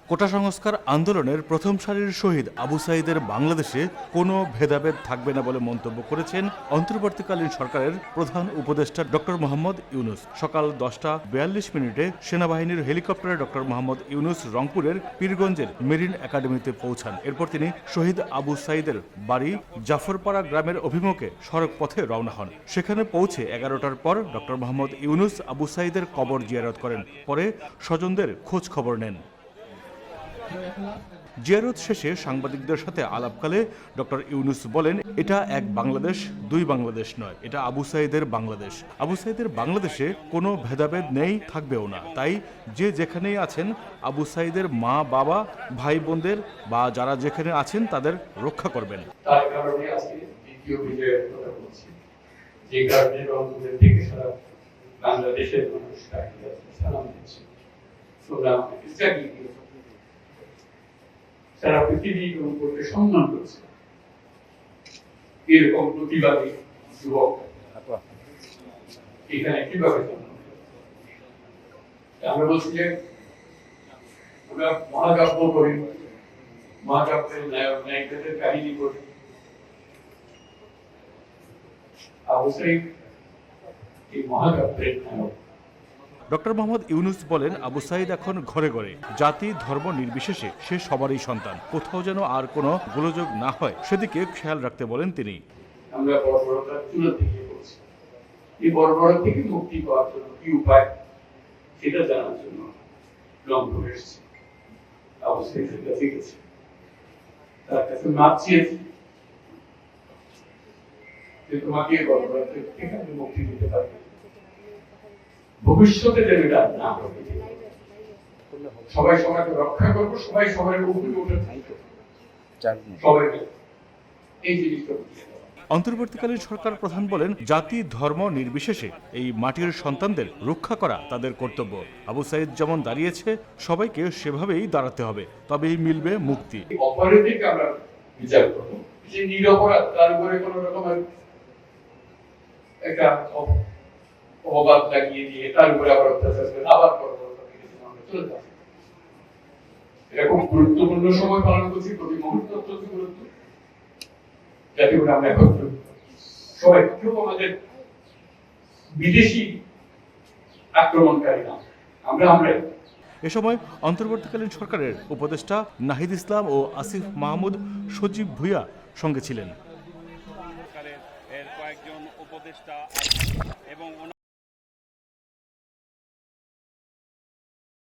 কোটা সংস্কার আন্দোলনের প্রথম সারির শহীদ আবু সাঈদের বাংলাদেশে কোনো ভেদাভেদ থাকবে না বলে মন্তব্য করেছেন অন্তর্বর্তীকালীন সরকারের প্রধান উপদেষ্টা ডক্টর মোহাম্মদ ইউনূস। সকাল 10টা 42 সেনাবাহিনীর হেলিকপ্টারে ডক্টর মোহাম্মদ ইউনূস রংপুরের পীরগঞ্জের মেরিন একাডেমিতে পৌঁছান। এরপর তিনি শহীদ আবু সাঈদের বাড়ি জাফরপাড়া গ্রামের অভিমুখে সড়ক পথে রওনা হন। সেখানে পৌঁছে 11টার পর ডক্টর মোহাম্মদ ইউনূস আবু সাঈদের কবর জিয়ারত করেন। পরে স্বজনদের খোঁজ খবর নেন। জিয়ারত শেষে সাংবাদিকদের সাথে আলাপকালে ডক্টর ইউনূস বলেন, এটা এক বাংলাদেশ, দুই বাংলাদেশ নয়, এটা আবু সাঈদের বাংলাদেশ। আবু সাঈদের বাংলাদেশে কোনো ভেদাভেদ নেই, থাকবেও না। তাই যে যেখানেই আছেন আবু সাঈদের মা বাবা ভাই বোনদের বা যারা যেখানে আছেন তাদের রক্ষা করবেন। তার কারণে আজকে দ্বিতীয় বিজয়ের কথা বলছি, যে কারণে রংপুরের থেকে সারা বাংলাদেশের মানুষ সালাম দিচ্ছে, সারা পৃথিবী রংপুরকে সম্মান করছে। এরকম প্রতিবাদী যুবক এখানে কিভাবে আমরা বলছি যে আমরা মহাকাব্য করি, মহাকাব্যের নায়ক নায়িকাদের কাহিনী করি। আবু সাঈদ এই মহাকাব্যের নায়ক। ডক্টর মোহাম্মদ ইউনূস বলেন, আবু সাঈদ এখন ঘরে ঘরে, জাতি ধর্ম নির্বিশেষে সে সবারই সন্তান। কোথাও যেন আর কোনো গোলযোগ না হয় সেদিকে খেয়াল রাখতে বলেন তিনি। আমরা বর্বরতার চূড়ান্তে গিয়ে পড়ছি। এই বর্বরতা থেকে মুক্তি পাওয়ার জন্য কি উপায় সেটা জানার জন্য রংপুর এসেছি। আবু সাঈদের কাছে গেছি, তার কাছে মাপ চেয়েছি যে তোমাকে বর্বরতা থেকে আমি মুক্তি দিতে পারি, ভবিষ্যতে যেন এটা না হবে, সবাই সবাইকে রক্ষা করবো, সবাই সবাই উপরে উঠে সবাই এই জিনিসটা। অন্তর্বর্তীকালীন সরকার প্রধান বলেন, জাতি ধর্ম নির্বিশেষে এই মাটির সন্তানদের রক্ষা করা তাদের কর্তব্য। আবু সাঈদ যেমন দাঁড়িয়েছে সবাইকে সেভাবেই দাঁড়াতে হবে, তবেই মিলবে মুক্তি। অপরাধীকে আমরা বিচার করবো, যে নিরপরাধ তার উপরে কোন রকমের একটা অবাধ লাগিয়ে দিয়ে তার উপরে আবার অত্যাচার করে আবার এটা খুব গুরুত্বপূর্ণ সময় পালন করছি, প্রতি মুহূর্ত অত্যন্ত গুরুত্ব, যাতে করে আমরা এখন সবাই কেউ আমাদের বিদেশি আক্রমণকারী না, আমরা এ সময় অন্তর্বর্তীকালীন সরকারের উপদেষ্টা নাহিদ ইসলাম ও আসিফ মাহমুদ সজীব ভুঁইয়া সঙ্গে ছিলেন। কয়েকজন উপদেষ্টা এবং